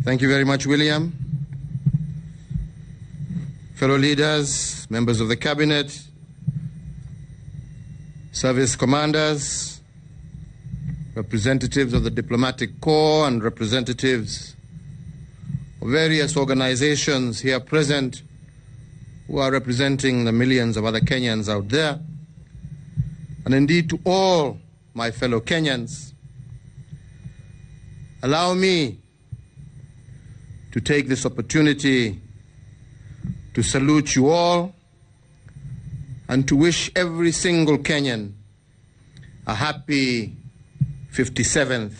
Thank you very much, William. Fellow leaders, members of the cabinet, service commanders, representatives of the diplomatic corps and representatives of various organizations here present who are representing the millions of other Kenyans out there, and indeed to all my fellow Kenyans, allow me to take this opportunity to salute you all and to wish every single Kenyan a happy 57th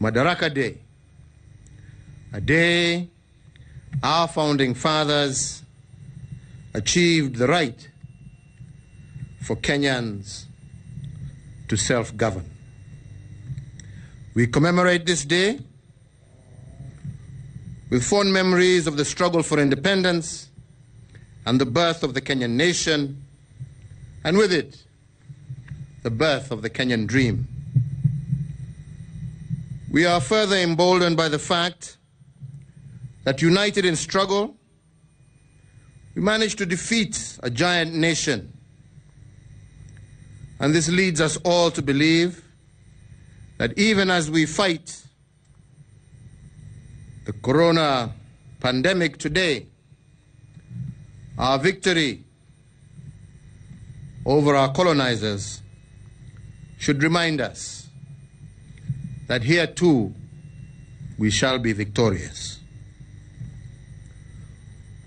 Madaraka Day, a day our founding fathers achieved the right for Kenyans to self-govern. We commemorate this day with fond memories of the struggle for independence and the birth of the Kenyan nation, and with it, the birth of the Kenyan dream. We are further emboldened by the fact that, united in struggle, we managed to defeat a giant nation. And this leads us all to believe that even as we fight the corona pandemic today, our victory over our colonizers should remind us that here too we shall be victorious.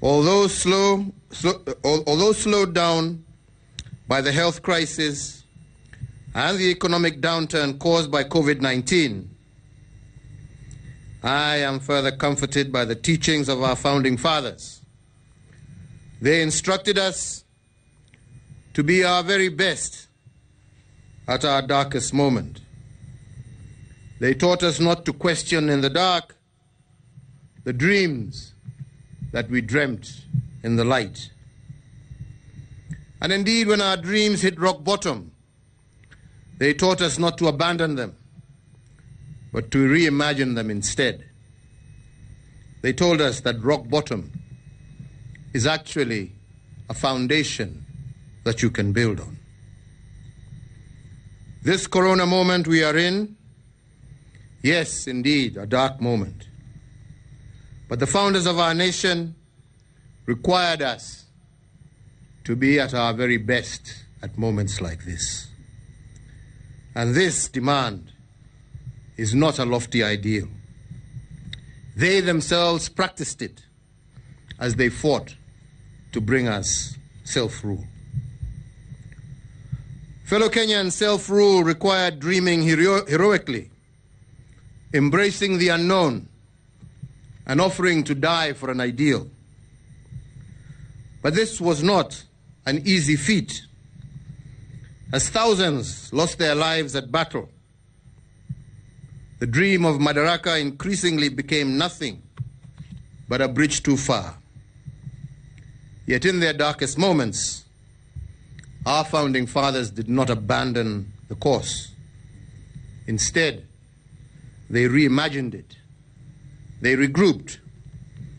Although slowed down by the health crisis and the economic downturn caused by COVID-19, I am further comforted by the teachings of our founding fathers. They instructed us to be our very best at our darkest moment. They taught us not to question in the dark the dreams that we dreamt in the light. And indeed, when our dreams hit rock bottom, they taught us not to abandon them, but to reimagine them instead. They told us that rock bottom is actually a foundation that you can build on. This corona moment we are in, yes, indeed, a dark moment. But the founders of our nation required us to be at our very best at moments like this. And this demand is not a lofty ideal. They themselves practiced it as they fought to bring us self-rule. Fellow Kenyans, self-rule required dreaming heroically, embracing the unknown, and offering to die for an ideal. But this was not an easy feat, as thousands lost their lives at battle. The dream of Madaraka increasingly became nothing but a bridge too far. Yet in their darkest moments, our founding fathers did not abandon the course. Instead, they reimagined it, they regrouped,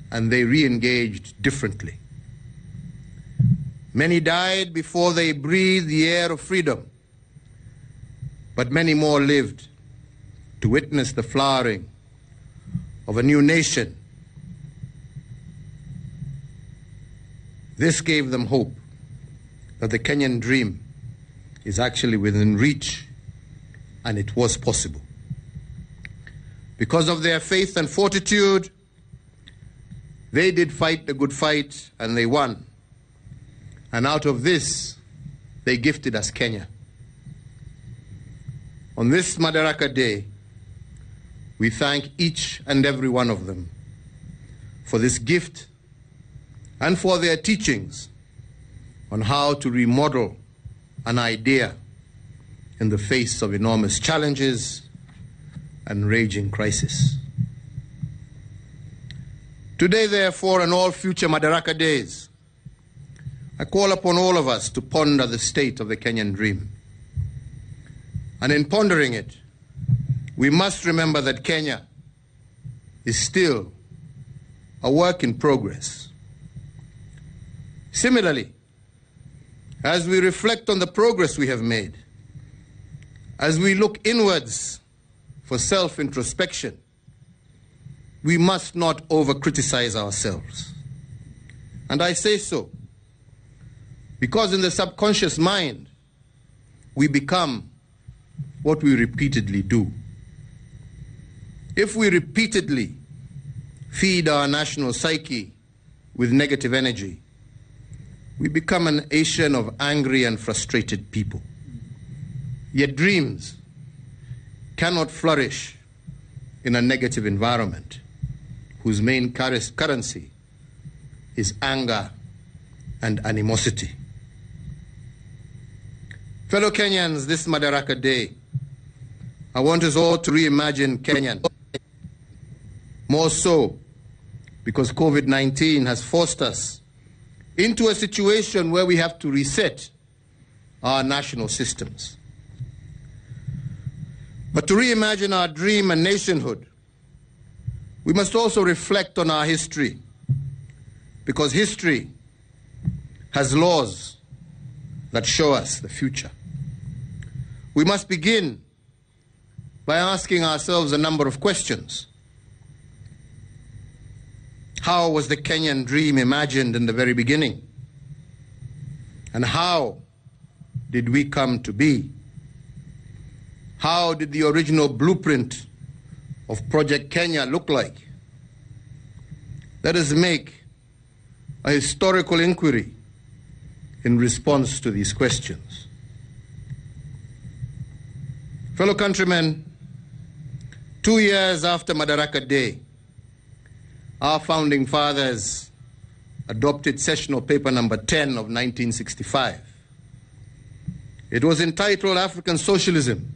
and they re-engaged differently. Many died before they breathed the air of freedom, but many more lived to witness the flowering of a new nation. This gave them hope that the Kenyan dream is actually within reach, and it was possible. Because of their faith and fortitude, they did fight the good fight, and they won. And out of this, they gifted us Kenya. On this Madaraka Day, we thank each and every one of them for this gift and for their teachings on how to remodel an idea in the face of enormous challenges and raging crisis. Today, therefore, and all future Madaraka Days, I call upon all of us to ponder the state of the Kenyan dream. And in pondering it, we must remember that Kenya is still a work in progress. Similarly, as we reflect on the progress we have made, as we look inwards for self-introspection, we must not over-criticize ourselves. And I say so because in the subconscious mind, we become what we repeatedly do. If we repeatedly feed our national psyche with negative energy, we become an nation of angry and frustrated people. Yet dreams cannot flourish in a negative environment whose main currency is anger and animosity. Fellow Kenyans, this Madaraka Day, I want us all to reimagine Kenyan. More so because COVID-19 has forced us into a situation where we have to reset our national systems. But to reimagine our dream and nationhood, we must also reflect on our history, because history has laws that show us the future. We must begin by asking ourselves a number of questions. How was the Kenyan dream imagined in the very beginning? And how did we come to be? How did the original blueprint of Project Kenya look like? Let us make a historical inquiry in response to these questions. Fellow countrymen, 2 years after Madaraka Day, our founding fathers adopted sessional paper number 10 of 1965. It was entitled African Socialism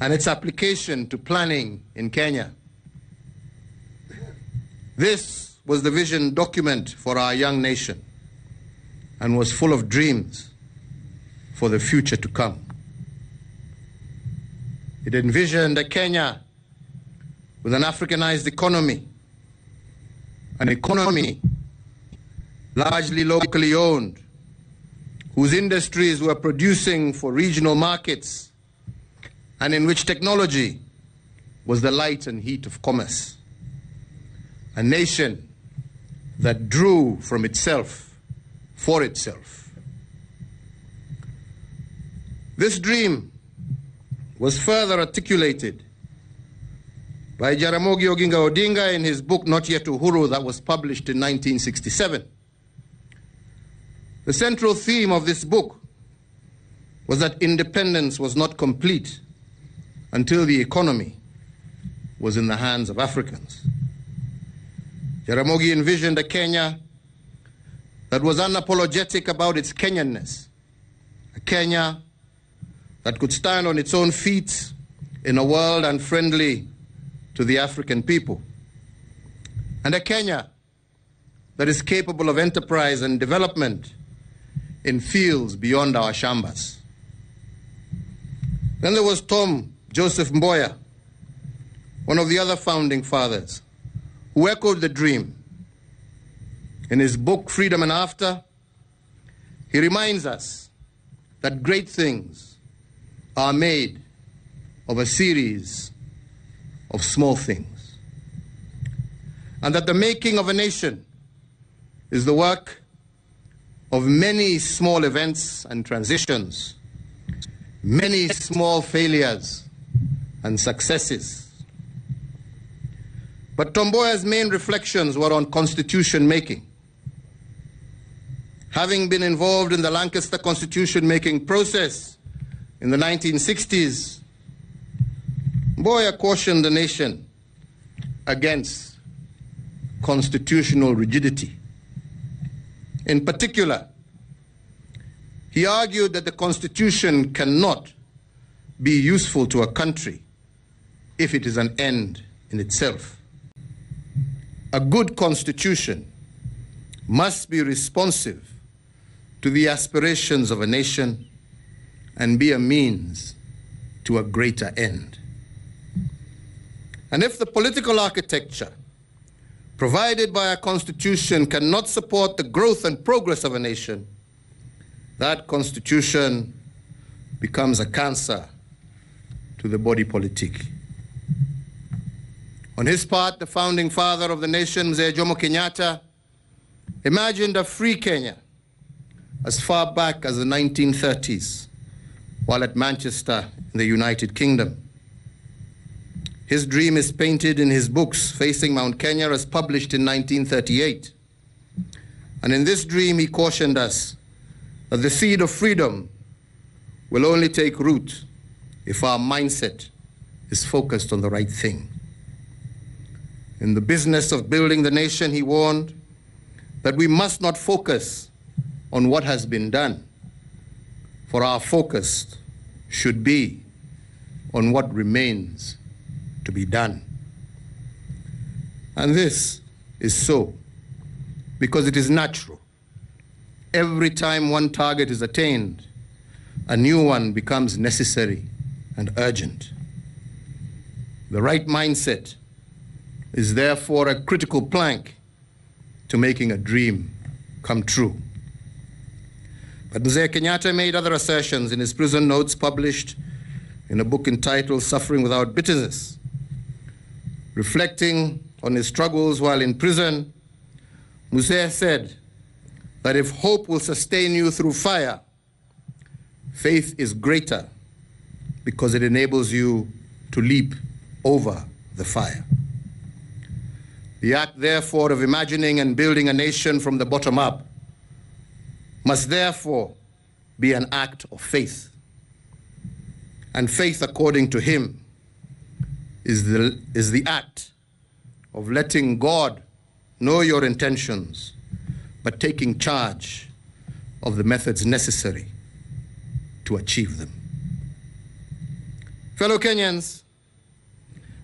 and its application to planning in Kenya. This was the vision document for our young nation and was full of dreams for the future to come. It envisioned a Kenya with an Africanized economy, an economy largely locally owned, whose industries were producing for regional markets, and in which technology was the light and heat of commerce. A nation that drew from itself for itself. This dream was further articulated by Jaramogi Oginga Odinga in his book Not Yet Uhuru that was published in 1967. The central theme of this book was that independence was not complete until the economy was in the hands of Africans. Jaramogi envisioned a Kenya that was unapologetic about its Kenyanness, a Kenya that could stand on its own feet in a world unfriendly to the African people, and a Kenya that is capable of enterprise and development in fields beyond our shambas. Then there was Tom Joseph Mboya, one of the other founding fathers, who echoed the dream. In his book, Freedom and After, he reminds us that great things are made of a series of small things, and that the making of a nation is the work of many small events and transitions, many small failures and successes. But Tomboya's main reflections were on constitution making. Having been involved in the Lancaster constitution making process in the 1960s, Mboya cautioned the nation against constitutional rigidity. In particular, he argued that the Constitution cannot be useful to a country if it is an end in itself. A good Constitution must be responsive to the aspirations of a nation and be a means to a greater end. And if the political architecture provided by our Constitution cannot support the growth and progress of a nation, that Constitution becomes a cancer to the body politic. On his part, the founding father of the nation, Mzee Jomo Kenyatta, imagined a free Kenya as far back as the 1930s, while at Manchester in the United Kingdom. His dream is painted in his books, Facing Mount Kenya, as published in 1938. And in this dream, he cautioned us that the seed of freedom will only take root if our mindset is focused on the right thing. In the business of building the nation, he warned that we must not focus on what has been done, for our focus should be on what remains to be done. And this is so because it is natural. Every time one target is attained, a new one becomes necessary and urgent. The right mindset is therefore a critical plank to making a dream come true. But Mzee Kenyatta made other assertions in his prison notes published in a book entitled Suffering Without Bitterness. Reflecting on his struggles while in prison, Mzee said that if hope will sustain you through fire, faith is greater because it enables you to leap over the fire. The act, therefore, of imagining and building a nation from the bottom up must therefore be an act of faith. And faith, according to him, is the act of letting God know your intentions, but taking charge of the methods necessary to achieve them. Fellow Kenyans,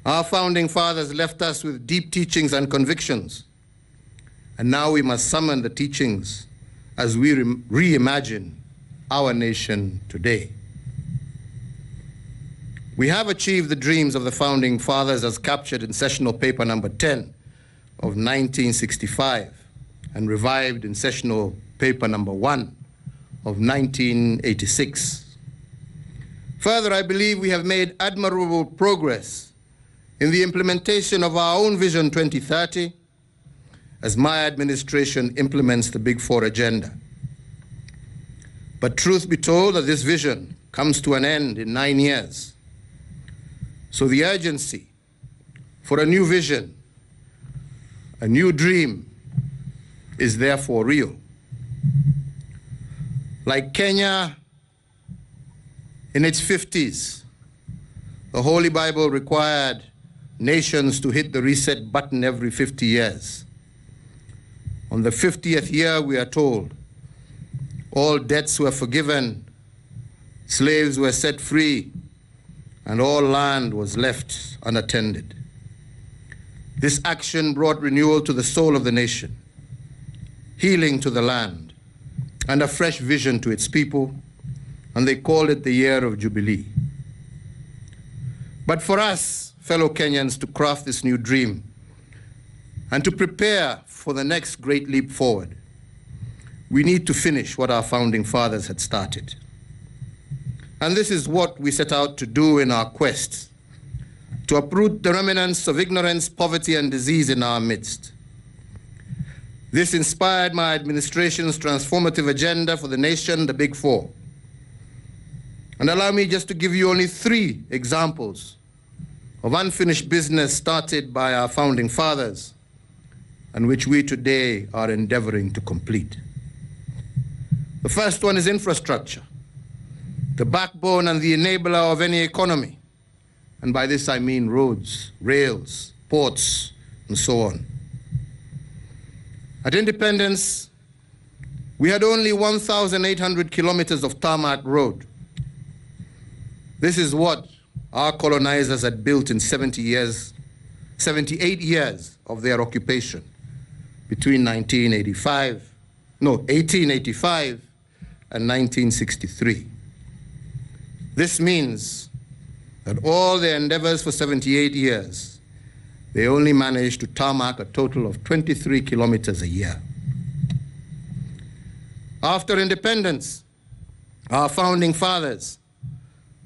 our founding fathers left us with deep teachings and convictions, and now we must summon the teachings as we reimagine our nation today. We have achieved the dreams of the founding fathers as captured in sessional paper number 10 of 1965 and revived in sessional paper number 1 of 1986. Further, I believe we have made admirable progress in the implementation of our own Vision 2030 as my administration implements the Big Four agenda. But truth be told, that this vision comes to an end in 9 years. So the urgency for a new vision, a new dream, is therefore real. Like Kenya in its 50s, the Holy Bible required nations to hit the reset button every 50 years. On the 50th year, we are told, all debts were forgiven, slaves were set free, and all land was left unattended. This action brought renewal to the soul of the nation, healing to the land, and a fresh vision to its people, and they called it the Year of Jubilee. But for us, fellow Kenyans, to craft this new dream and to prepare for the next great leap forward, we need to finish what our founding fathers had started. And this is what we set out to do in our quest to uproot the remnants of ignorance, poverty, and disease in our midst. This inspired my administration's transformative agenda for the nation, the Big Four. And allow me just to give you only 3 examples of unfinished business started by our founding fathers and which we today are endeavoring to complete. The first one is infrastructure, the backbone and the enabler of any economy. And by this I mean roads, rails, ports, and so on. At independence, we had only 1,800 kilometers of tarmac road. This is what our colonizers had built in 78 years of their occupation between 1885 and 1963. This means that all their endeavors for 78 years they only managed to tarmac a total of 23 kilometers a year. After independence, our founding fathers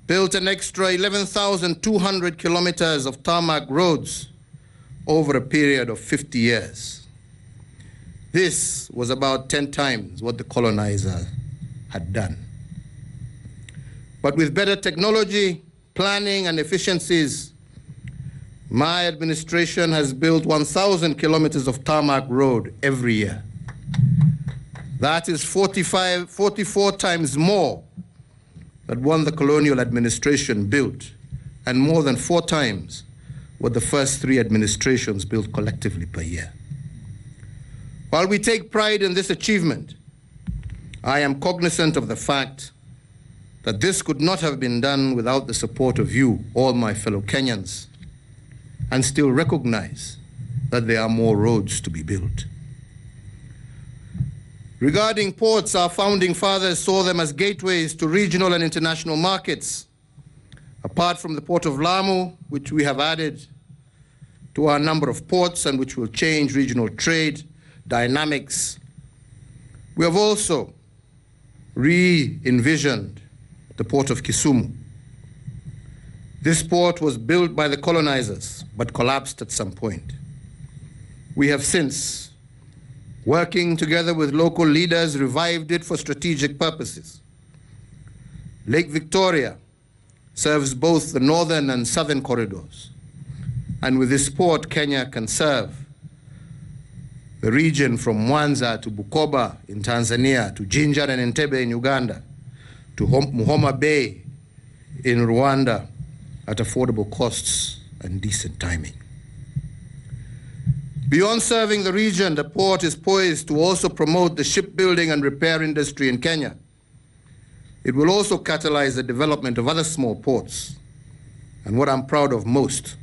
built an extra 11,200 kilometers of tarmac roads over a period of 50 years. This was about 10 times what the colonizer had done. But with better technology, planning, and efficiencies, my administration has built 1,000 kilometers of tarmac road every year. That is 44 times more than what the colonial administration built, and more than 4 times what the first 3 administrations built collectively per year. While we take pride in this achievement, I am cognizant of the fact that this could not have been done without the support of you, all my fellow Kenyans, and still recognize that there are more roads to be built. Regarding ports, our founding fathers saw them as gateways to regional and international markets. Apart from the port of Lamu, which we have added to our number of ports and which will change regional trade dynamics, we have also re-envisioned the port of Kisumu. This port was built by the colonizers, but collapsed at some point. We have since, working together with local leaders, revived it for strategic purposes. Lake Victoria serves both the northern and southern corridors. And with this port, Kenya can serve the region from Mwanza to Bukoba in Tanzania, to Jinja and Entebbe in Uganda, to Muhoma Bay in Rwanda at affordable costs and decent timing. Beyond serving the region, the port is poised to also promote the shipbuilding and repair industry in Kenya. It will also catalyze the development of other small ports. And what I'm proud of most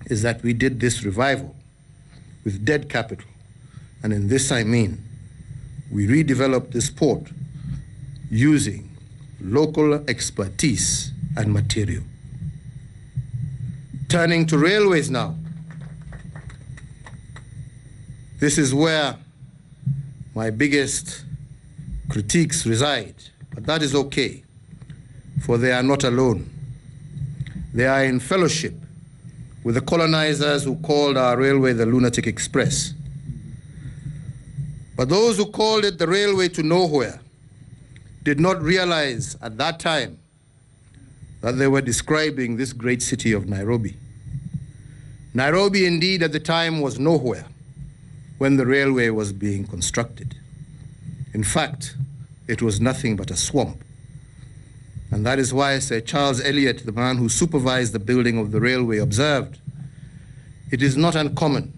is that we did this revival with dead capital. And in this I mean, we redeveloped this port using local expertise and material. Turning to railways now, this is where my biggest critiques reside, but that is okay, for they are not alone. They are in fellowship with the colonizers who called our railway the Lunatic Express. But those who called it the railway to nowhere did not realize at that time that they were describing this great city of Nairobi. Nairobi indeed at the time was nowhere when the railway was being constructed. In fact, it was nothing but a swamp. And that is why Sir Charles Eliot, the man who supervised the building of the railway, observed, "It is not uncommon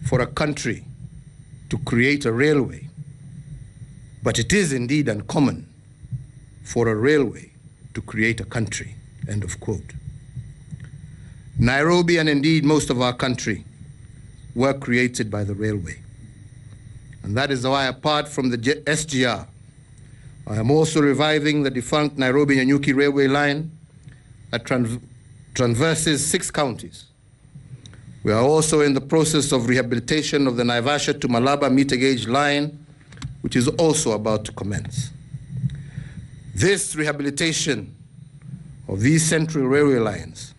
for a country to create a railway, but it is indeed uncommon for a railway to create a country," end of quote. Nairobi, and indeed most of our country, were created by the railway. And that is why, apart from the SGR, I am also reviving the defunct Nairobi-Nyanyuki railway line that traverses 6 counties. We are also in the process of rehabilitation of the Naivasha to Malaba meter gauge line, which is also about to commence. This rehabilitation of these central railway lines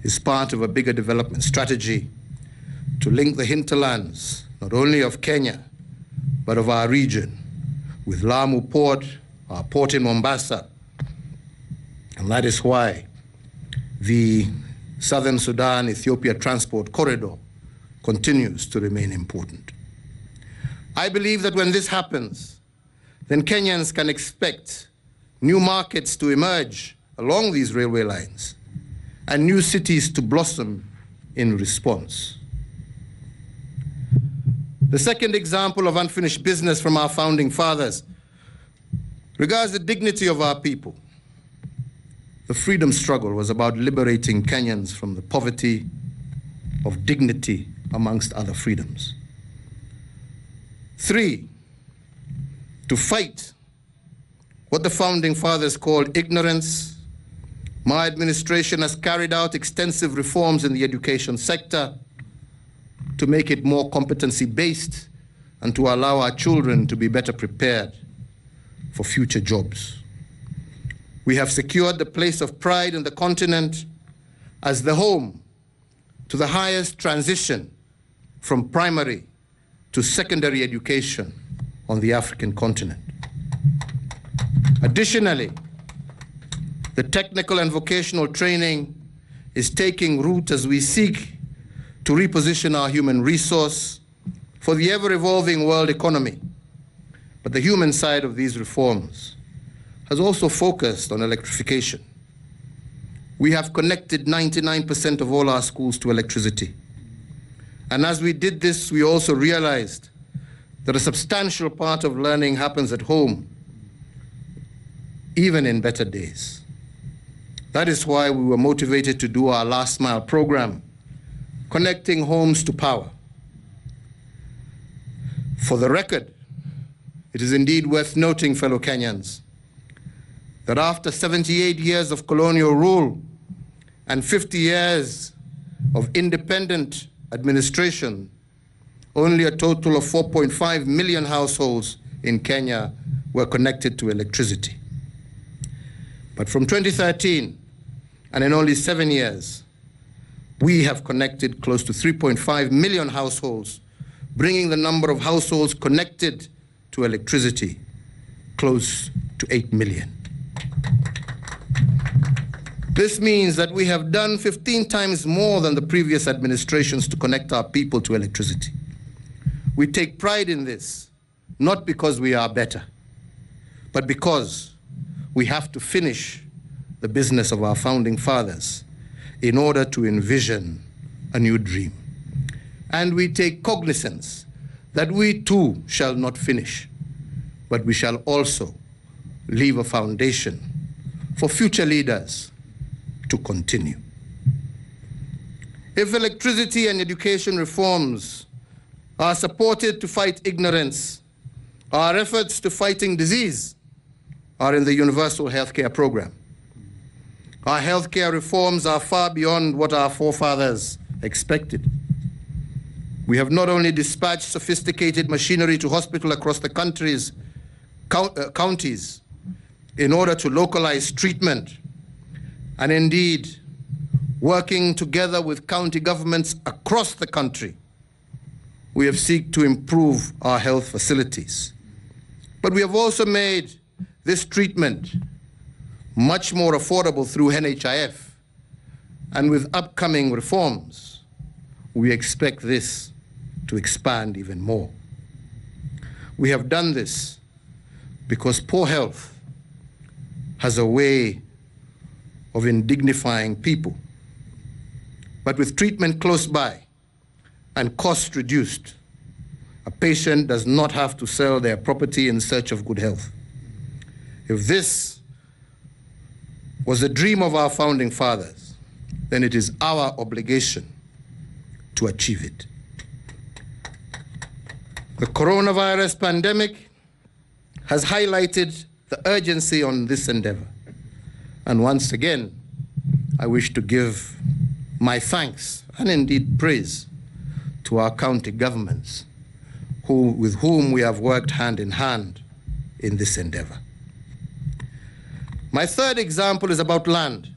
is part of a bigger development strategy to link the hinterlands, not only of Kenya, but of our region, with Lamu Port, our port in Mombasa. And that is why the Southern Sudan-Ethiopia transport corridor continues to remain important. I believe that when this happens, then Kenyans can expect new markets to emerge along these railway lines and new cities to blossom in response. The second example of unfinished business from our founding fathers regards the dignity of our people. The freedom struggle was about liberating Kenyans from the poverty of dignity, amongst other freedoms. 3, to fight what the founding fathers called ignorance, My administration has carried out extensive reforms in the education sector to make it more competency-based and to allow our children to be better prepared for future jobs. We have secured the place of pride in the continent as the home to the highest transition from primary to secondary education on the African continent. Additionally, the technical and vocational training is taking root as we seek to reposition our human resource for the ever-evolving world economy. But the human side of these reforms has also focused on electrification. We have connected 99% of all our schools to electricity. And as we did this, we also realized that a substantial part of learning happens at home, even in better days. That is why we were motivated to do our last mile program, connecting homes to power. For the record, it is indeed worth noting, fellow Kenyans, that after 78 years of colonial rule and 50 years of independent administration, only a total of 4.5 million households in Kenya were connected to electricity. But from 2013, and in only 7 years, we have connected close to 3.5 million households, bringing the number of households connected to electricity close to 8 million. This means that we have done 15 times more than the previous administrations to connect our people to electricity. We take pride in this, not because we are better, but because we have to finish the business of our founding fathers in order to envision a new dream. And we take cognizance that we too shall not finish, but we shall also leave a foundation for future leaders to continue. If electricity and education reforms are supported to fight ignorance, our efforts to fighting disease are in the universal healthcare program. Our healthcare reforms are far beyond what our forefathers expected. We have not only dispatched sophisticated machinery to hospitals across the country's counties in order to localize treatment, and indeed working together with county governments across the country, we have sought to improve our health facilities. But we have also made this treatment much more affordable through NHIF, and with upcoming reforms, we expect this to expand even more. We have done this because poor health has a way of indignifying people. But with treatment close by and costs reduced, a patient does not have to sell their property in search of good health. If this was the dream of our founding fathers, then it is our obligation to achieve it. The coronavirus pandemic has highlighted the urgency on this endeavor. And once again, I wish to give my thanks and indeed praise to our county governments with whom we have worked hand in hand in this endeavor. My third example is about land.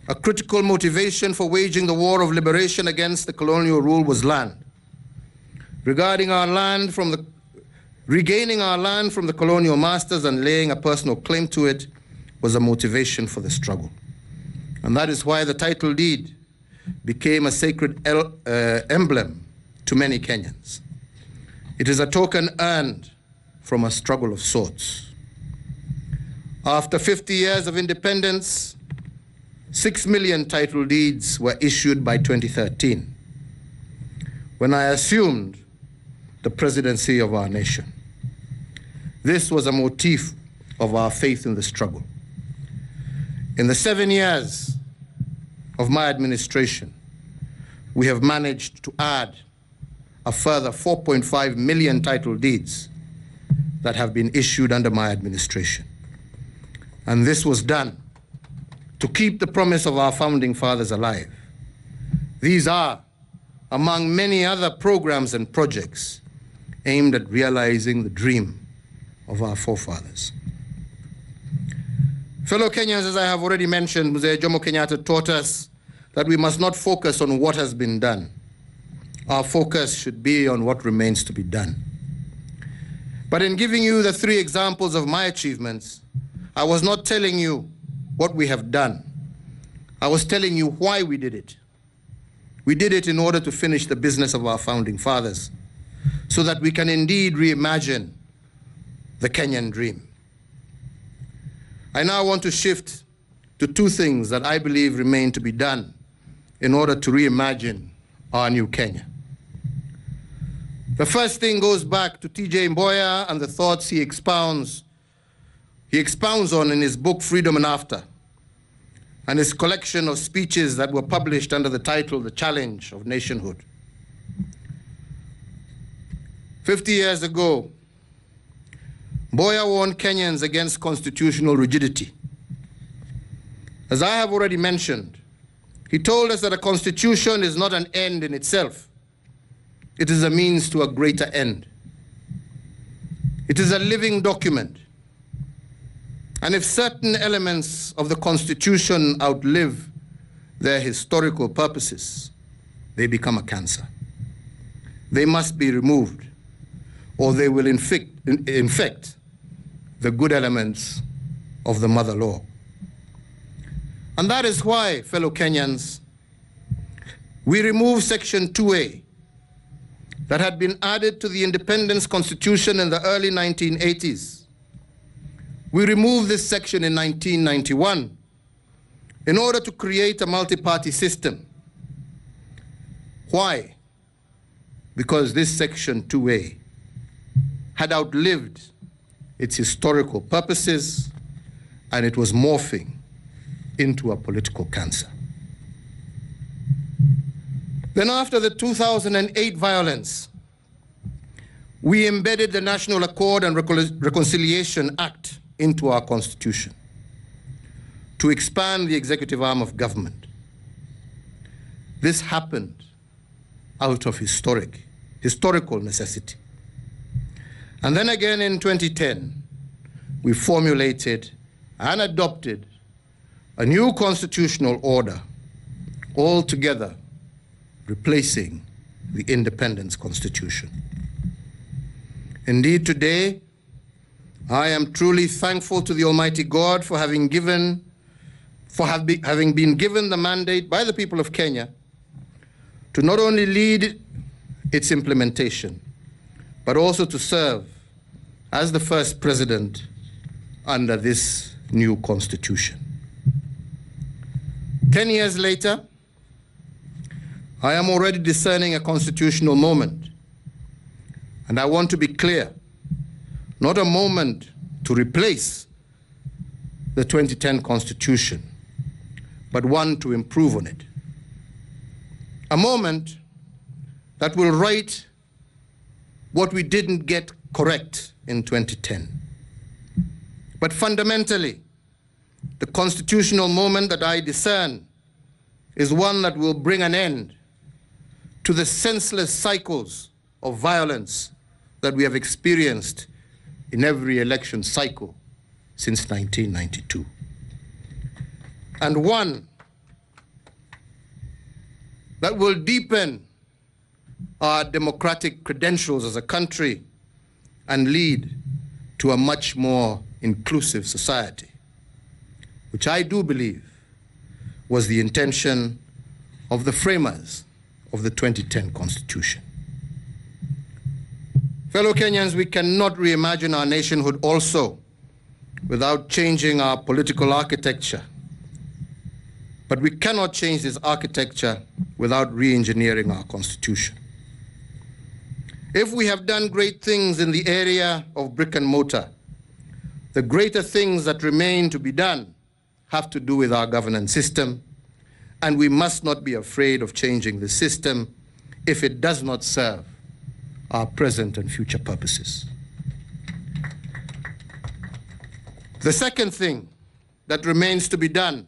A critical motivation for waging the war of liberation against the colonial rule was land. Regaining our land from the colonial masters and laying a personal claim to it was a motivation for the struggle. And that is why the title deed became a sacred emblem to many Kenyans. It is a token earned from a struggle of sorts. After 50 years of independence, 6 million title deeds were issued by 2013, when I assumed the presidency of our nation. This was a motif of our faith in the struggle. In the 7 years of my administration, we have managed to add a further 4.5 million title deeds that have been issued under my administration. And this was done to keep the promise of our founding fathers alive. These are among many other programs and projects aimed at realizing the dream of our forefathers. Fellow Kenyans, as I have already mentioned, Mzee Jomo Kenyatta taught us that we must not focus on what has been done. Our focus should be on what remains to be done. But in giving you the 3 examples of my achievements, I was not telling you what we have done. I was telling you why we did it. We did it in order to finish the business of our founding fathers, so that we can indeed reimagine the Kenyan dream. I now want to shift to 2 things that I believe remain to be done in order to reimagine our new Kenya. The first thing goes back to T.J. Mboya and the thoughts he expounds on in his book Freedom and After, and his collection of speeches that were published under the title The Challenge of Nationhood. 50 years ago, Mboya warned Kenyans against constitutional rigidity. As I have already mentioned, he told us that a constitution is not an end in itself. It is a means to a greater end. It is a living document. And if certain elements of the Constitution outlive their historical purposes, they become a cancer. They must be removed, or they will infect the good elements of the mother law. And that is why, fellow Kenyans, we remove Section 2A that had been added to the Independence Constitution in the early 1980s. We removed this section in 1991 in order to create a multi-party system. Why? Because this Section 2A had outlived its historical purposes, and it was morphing into a political cancer. Then after the 2008 violence, we embedded the National Accord and Reconciliation Act into our Constitution to expand the executive arm of government. This happened out of historical necessity. And then again in 2010, we formulated and adopted a new constitutional order, altogether replacing the Independence Constitution. Indeed, today, I am truly thankful to the Almighty God for having been given the mandate by the people of Kenya to not only lead its implementation, but also to serve as the first president under this new constitution. 10 years later, I am already discerning a constitutional moment. And I want to be clear, not a moment to replace the 2010 Constitution, but one to improve on it. A moment that will right what we didn't get correct in 2010. But fundamentally, the constitutional moment that I discern is one that will bring an end to the senseless cycles of violence that we have experienced in every election cycle since 1992. And one that will deepen our democratic credentials as a country and lead to a much more inclusive society, which I do believe was the intention of the framers of the 2010 Constitution. Fellow Kenyans, we cannot reimagine our nationhood also without changing our political architecture. But we cannot change this architecture without re-engineering our Constitution. If we have done great things in the area of brick and mortar, the greater things that remain to be done have to do with our governance system, and we must not be afraid of changing the system if it does not serve our present and future purposes. The second thing that remains to be done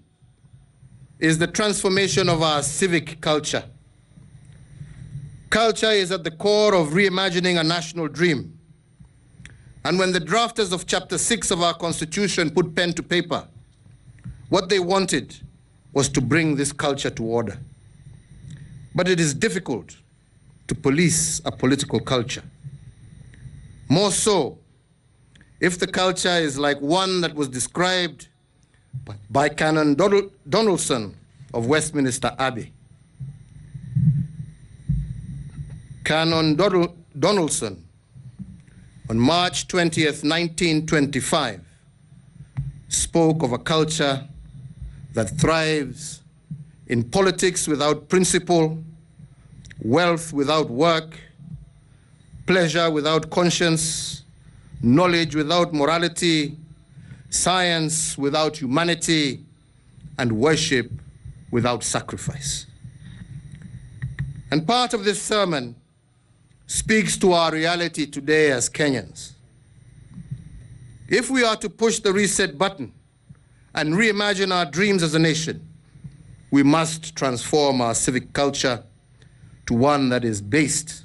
is the transformation of our civic culture. Culture is at the core of reimagining a national dream. And when the drafters of Chapter 6 of our Constitution put pen to paper, what they wanted was to bring this culture to order. But it is difficult to police a political culture. More so, if the culture is like one that was described by Canon Donaldson of Westminster Abbey. Canon Donaldson, on March 20th, 1925, spoke of a culture that thrives in politics without principle, wealth without work, pleasure without conscience, knowledge without morality, science without humanity, and worship without sacrifice. And part of this sermon speaks to our reality today as Kenyans. If we are to push the reset button and reimagine our dreams as a nation, we must transform our civic culture to one that is based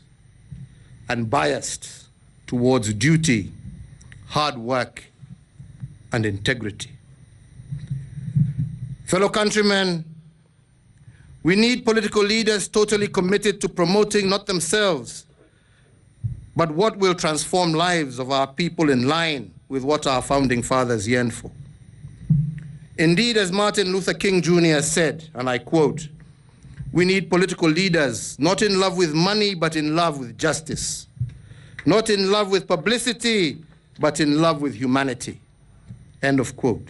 and biased towards duty, hard work, and integrity. Fellow countrymen, we need political leaders totally committed to promoting not themselves, but what will transform lives of our people in line with what our founding fathers yearned for. Indeed, as Martin Luther King Jr. said, and I quote, "We need political leaders not in love with money, but in love with justice. Not in love with publicity, but in love with humanity." End of quote.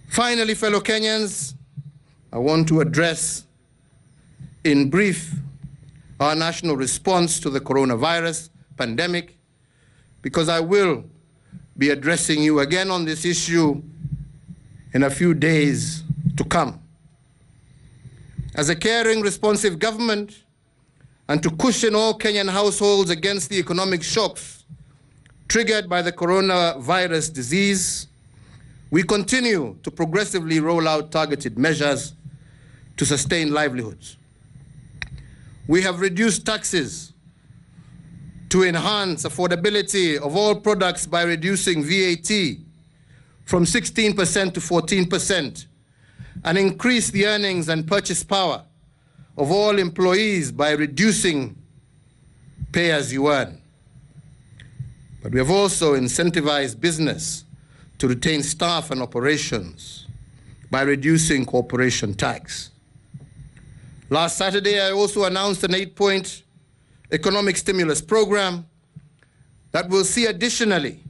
Finally, fellow Kenyans, I want to address in brief our national response to the coronavirus pandemic, because I will be addressing you again on this issue in a few days to come. As a caring, responsive government, and to cushion all Kenyan households against the economic shocks triggered by the coronavirus disease, we continue to progressively roll out targeted measures to sustain livelihoods. We have reduced taxes to enhance affordability of all products by reducing VAT from 16% to 14%, and increase the earnings and purchase power of all employees by reducing pay as you earn. But we have also incentivized business to retain staff and operations by reducing corporation tax. Last Saturday, I also announced an 8-point economic stimulus program that will see additionally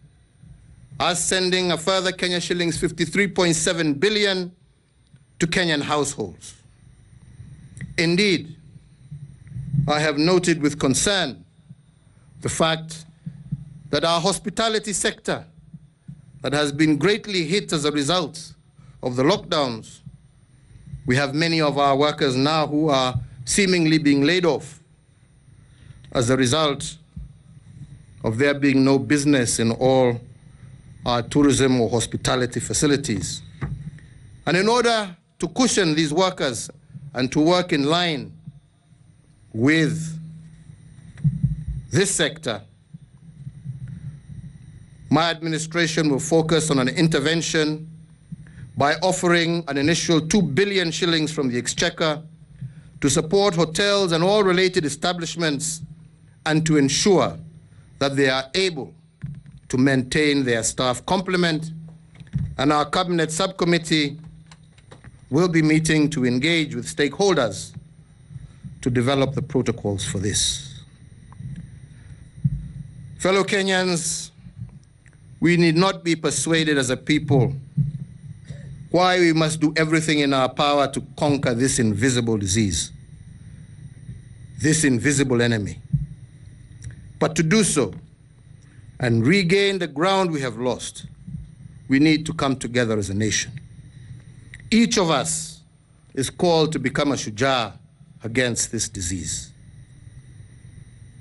us sending a further Kenya shillings 53.7 billion to Kenyan households. Indeed, I have noted with concern the fact that our hospitality sector, that has been greatly hit as a result of the lockdowns, we have many of our workers now who are seemingly being laid off as a result of there being no business in all our tourism or hospitality facilities. And in order to cushion these workers and to work in line with this sector, my administration will focus on an intervention by offering an initial 2 billion shillings from the Exchequer to support hotels and all related establishments and to ensure that they are able to maintain their staff complement. And our Cabinet Subcommittee will be meeting to engage with stakeholders to develop the protocols for this. Fellow Kenyans, we need not be persuaded as a people why we must do everything in our power to conquer this invisible disease, this invisible enemy. But to do so and regain the ground we have lost, we need to come together as a nation. Each of us is called to become a shujaa against this disease.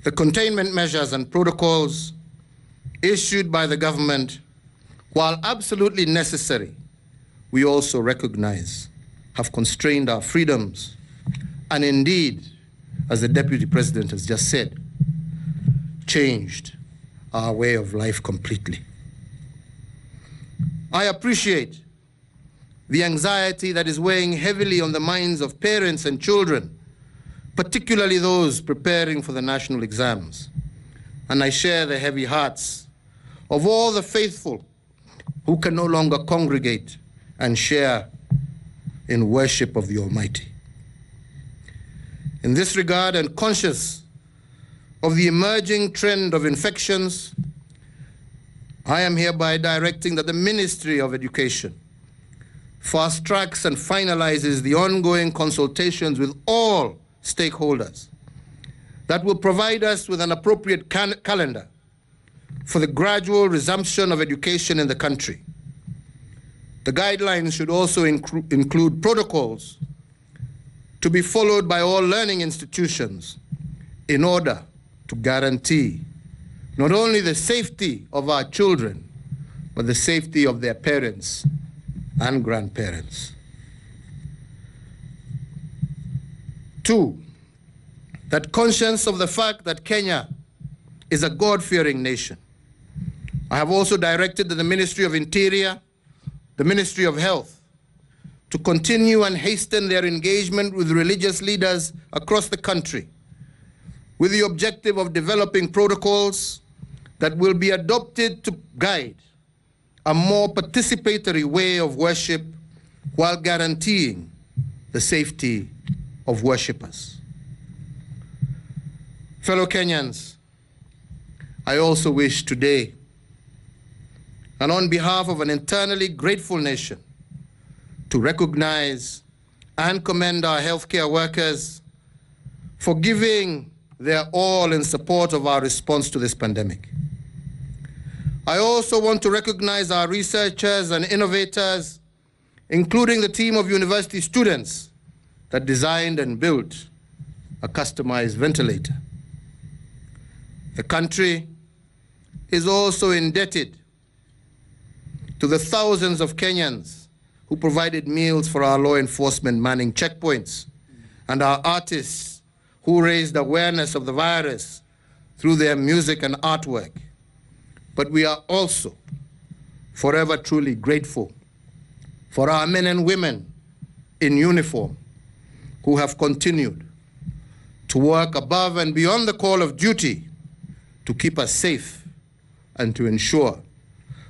The containment measures and protocols issued by the government, while absolutely necessary, we also recognize have constrained our freedoms and indeed, as the Deputy President has just said, changed our way of life completely. I appreciate the anxiety that is weighing heavily on the minds of parents and children, particularly those preparing for the national exams. And I share the heavy hearts of all the faithful who can no longer congregate and share in worship of the Almighty. In this regard, and conscious of the emerging trend of infections, I am hereby directing that the Ministry of Education fast-tracks and finalizes the ongoing consultations with all stakeholders that will provide us with an appropriate calendar for the gradual resumption of education in the country. The guidelines should also include protocols to be followed by all learning institutions in order to guarantee not only the safety of our children, but the safety of their parents and grandparents. 2, that conscious of the fact that Kenya is a God-fearing nation, I have also directed that the Ministry of Interior, the Ministry of Health, to continue and hasten their engagement with religious leaders across the country with the objective of developing protocols that will be adopted to guide a more participatory way of worship while guaranteeing the safety of worshippers. Fellow Kenyans, I also wish today, and on behalf of an eternally grateful nation, to recognize and commend our healthcare workers for giving their all in support of our response to this pandemic. I also want to recognize our researchers and innovators, including the team of university students that designed and built a customized ventilator. The country is also indebted to the thousands of Kenyans who provided meals for our law enforcement manning checkpoints, and our artists who raised awareness of the virus through their music and artwork. But we are also forever truly grateful for our men and women in uniform who have continued to work above and beyond the call of duty to keep us safe and to ensure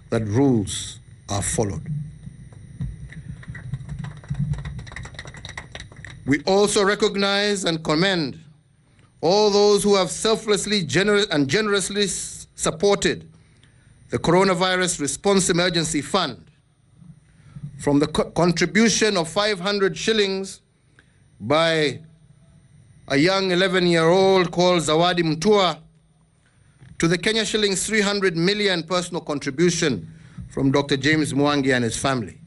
that rules are followed. We also recognize and commend all those who have selflessly generously supported the Coronavirus Response Emergency Fund, from the contribution of 500 shillings by a young 11-year-old called Zawadi Mtua, to the Kenya shillings 300 million personal contribution from Dr. James Mwangi and his family.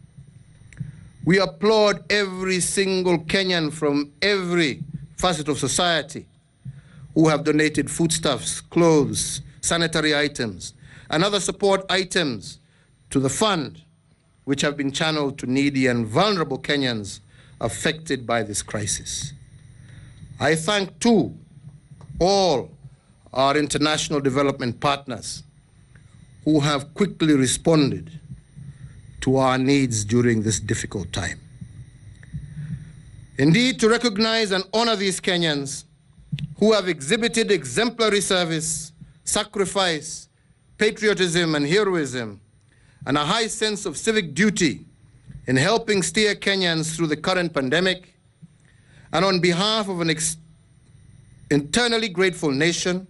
We applaud every single Kenyan from every facet of society who have donated foodstuffs, clothes, sanitary items, and other support items to the fund, which have been channeled to needy and vulnerable Kenyans affected by this crisis. I thank, too, all our international development partners who have quickly responded to our needs during this difficult time. Indeed, to recognize and honor these Kenyans who have exhibited exemplary service, sacrifice, patriotism, and heroism, and a high sense of civic duty in helping steer Kenyans through the current pandemic, and on behalf of an internally grateful nation,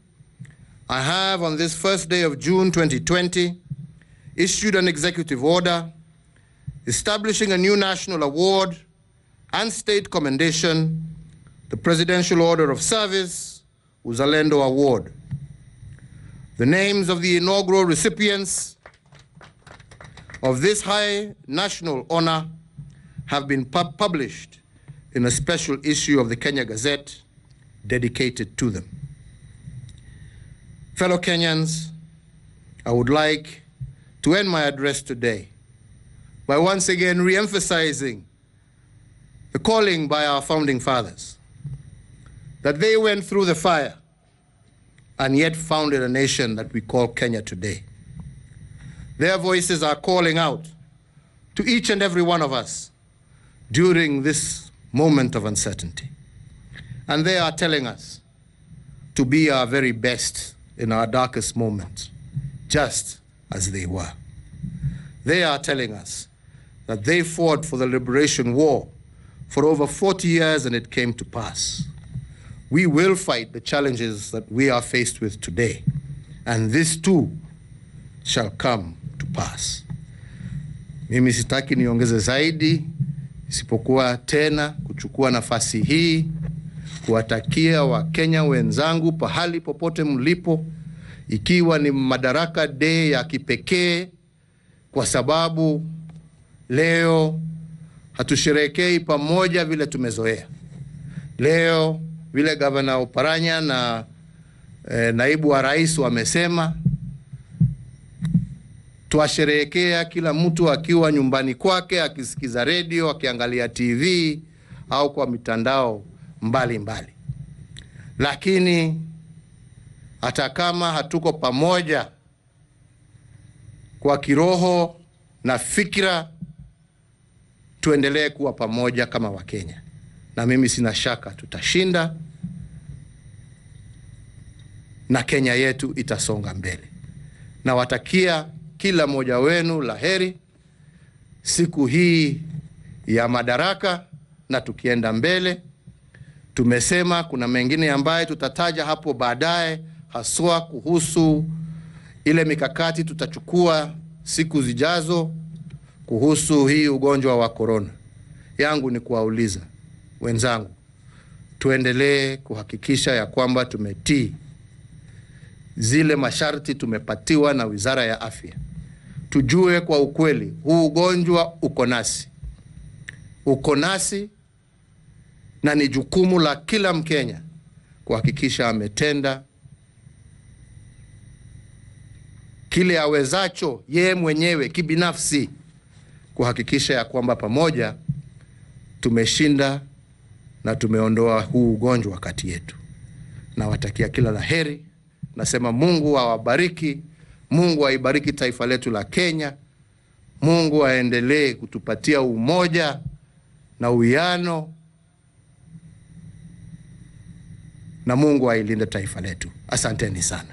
I have, on this first day of June 2020, issued an executive order establishing a new national award and state commendation, the Presidential Order of Service, Uzalendo Award. The names of the inaugural recipients of this high national honor have been published in a special issue of the Kenya Gazette dedicated to them. Fellow Kenyans, I would like to end my address today by once again re-emphasizing the calling by our founding fathers, that they went through the fire and yet founded a nation that we call Kenya today. Their voices are calling out to each and every one of us during this moment of uncertainty. And they are telling us to be our very best in our darkest moments, just as they were. They are telling us that they fought for the liberation war for over 40 years and it came to pass. We will fight the challenges that we are faced with today, and this too shall come to pass. Mimi sitaki niongeze zaidi, isipokuwa tena kuchukua nafasi hii kuwatakia Wakenya wenzangu pahali popote mlipo, ikiwa ni Madaraka Day ya kipekee, kwa sababu leo hatusherehekei pamoja vile tumezoea. Leo vile Gavana Oparanya na naibu wa rais wamesema, tuasherehekea kila mtu akiwa nyumbani kwake, akisikiza radio, akiangalia TV au kwa mitandao mbali. Lakini hata kama hatuko pamoja kwa kiroho na fikira, tuendelee kuwa pamoja kama Wakenya. Na mimi sina shaka tutashinda na Kenya yetu itasonga mbele. Na watakia kila mmoja wenu laheri siku hii ya Madaraka, na tukienda mbele. Tumesema kuna mengine ambaye tutataja hapo baadaye, haswa kuhusu ile mikakati tutachukua siku zijazo kuhusu hii ugonjwa wa corona. Yangu ni kuwauliza wenzangu, tuendelee kuhakikisha ya kwamba tumetii zile masharti tumepatiwa na Wizara ya Afya. Tujue kwa ukweli huu ugonjwa uko nasi na ni jukumu la kila Mkenya kuhakikisha ametenda kile awezacho yeye mwenyewe kibinafsi kuhakikisha ya kwamba pamoja tumeshinda na tumeondoa huu ugonjwa kati yetu. Na watakia kila laheri. Nasema Mungu awabariki, Mungu aibariki taifa letu la Kenya. Mungu aendelee kutupatia umoja na uwiano, na Mungu ailinde taifa letu. Asanteni sana.